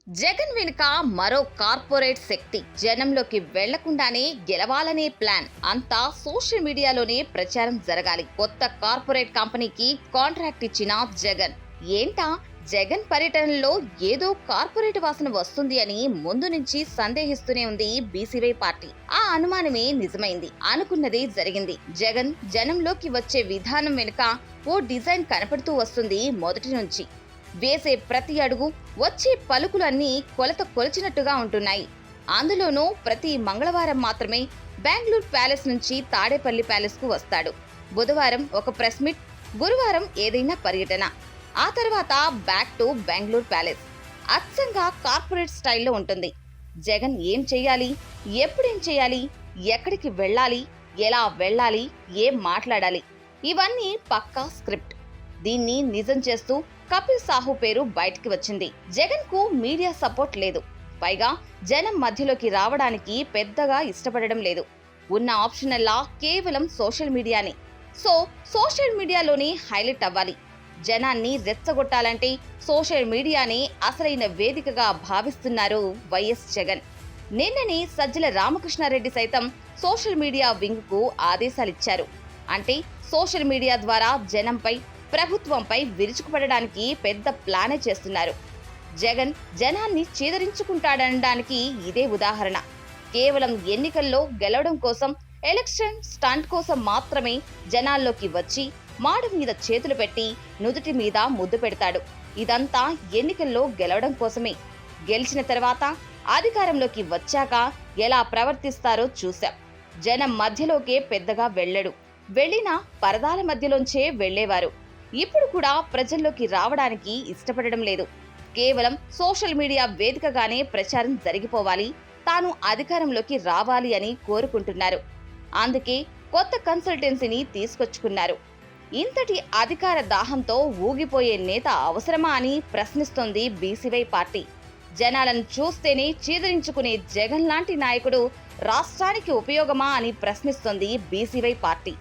జగన్ వెనుక మరో కార్పొరేట్ శక్తి జనంలోకి వెళ్లకుండానే గెలవాలనే ప్లాన్ అంతా సోషల్ మీడియాలోనే ప్రచారం జరగాలి. కొత్త కార్పొరేట్ కంపెనీకి కాంట్రాక్ట్ ఇచ్చిన జగన్ ఏంటా జగన్ పర్యటనలో ఏదో కార్పొరేట్ వాసన వస్తుంది అని ముందు నుంచి సందేహిస్తూనే ఉంది బీసీవై పార్టీ. ఆ అనుమానమే నిజమైంది. అనుకున్నదే జరిగింది. జగన్ జనంలోకి వచ్చే విధానం వెనుక ఓ డిజైన్ కనపడుతూ వస్తుంది మొదటి నుంచి. వేసే ప్రతి అడుగు, వచ్చే పలుకులన్నీ కొలత కొలిచినట్టుగా ఉంటున్నాయి. అందులోనూ ప్రతి మంగళవారం మాత్రమే బెంగళూరు ప్యాలెస్ నుంచి తాడేపల్లి ప్యాలెస్ కు వస్తాడు. బుధవారం ఒక ప్రెస్ మీట్, గురువారం ఏదైనా పర్యటన, ఆ తర్వాత బ్యాక్ టు బెంగళూరు ప్యాలెస్. అచ్చంగా కార్పొరేట్ స్టైల్లో ఉంటుంది. జగన్ ఏం చేయాలి, ఎప్పుడేం చేయాలి, ఎక్కడికి వెళ్ళాలి, ఎలా వెళ్ళాలి, ఏం మాట్లాడాలి, ఇవన్నీ పక్కా స్క్రిప్ట్. దీన్ని నిజం చేస్తూ కపిల్ సాహు పేరు బయటికి వచ్చింది. జగన్ కు మీడియా సపోర్ట్ లేదు. పైగా జనం మధ్యలోకి రావడానికి పెద్దగా ఇష్టపడడం లేదు. ఉన్న ఆప్షనల్లా కేవలం సోషల్ మీడియానే. సో సోషల్ మీడియాలోనే హైలైట్ అవ్వాలి. జనాన్ని రెచ్చగొట్టాలంటే సోషల్ మీడియానే అసలైన వేదికగా భావిస్తున్నారు వైఎస్ జగన్. నిన్ననే సజ్జల రామకృష్ణారెడ్డి సైతం సోషల్ మీడియా వింగ్ కు ఆదేశాలిచ్చారు. అంటే సోషల్ మీడియా ద్వారా జనంపై, ప్రభుత్వంపై విరుచుకుపడడానికి పెద్ద ప్లానే చేస్తున్నారు. జగన్ జనాన్ని చీదరించుకుంటాడనడానికి ఇదే ఉదాహరణ. కేవలం ఎన్నికల్లో గెలవడం కోసం, ఎలక్షన్ స్టంట్ కోసం మాత్రమే జనాల్లోకి వచ్చి మాడు మీద చేతులు పెట్టి నుదుటి మీద ముద్దు పెడతాడు. ఇదంతా ఎన్నికల్లో గెలవడం కోసమే. గెలిచిన తర్వాత అధికారంలోకి వచ్చాక ఎలా ప్రవర్తిస్తారో చూశాం. జనం మధ్యలోకే పెద్దగా వెళ్ళడు. వెళ్ళినా పరదాల మధ్యలోంచే వెళ్లేవారు. ఇప్పుడు కూడా ప్రజల్లోకి రావడానికి ఇష్టపడడం లేదు. కేవలం సోషల్ మీడియా వేదికగానే ప్రచారం జరిగిపోవాలి, తాను అధికారంలోకి రావాలి అని కోరుకుంటున్నారు. అందుకే కొత్త కన్సల్టెన్సీని తీసుకొచ్చుకున్నారు. ఇంతటి అధికార దాహంతో ఊగిపోయే నేత అవసరమా అని ప్రశ్నిస్తోంది బీసీవై పార్టీ. జనాలను చూస్తేనే చీదరించుకునే జగన్ లాంటి నాయకుడు రాష్ట్రానికి ఉపయోగమా అని ప్రశ్నిస్తోంది బీసీవై పార్టీ.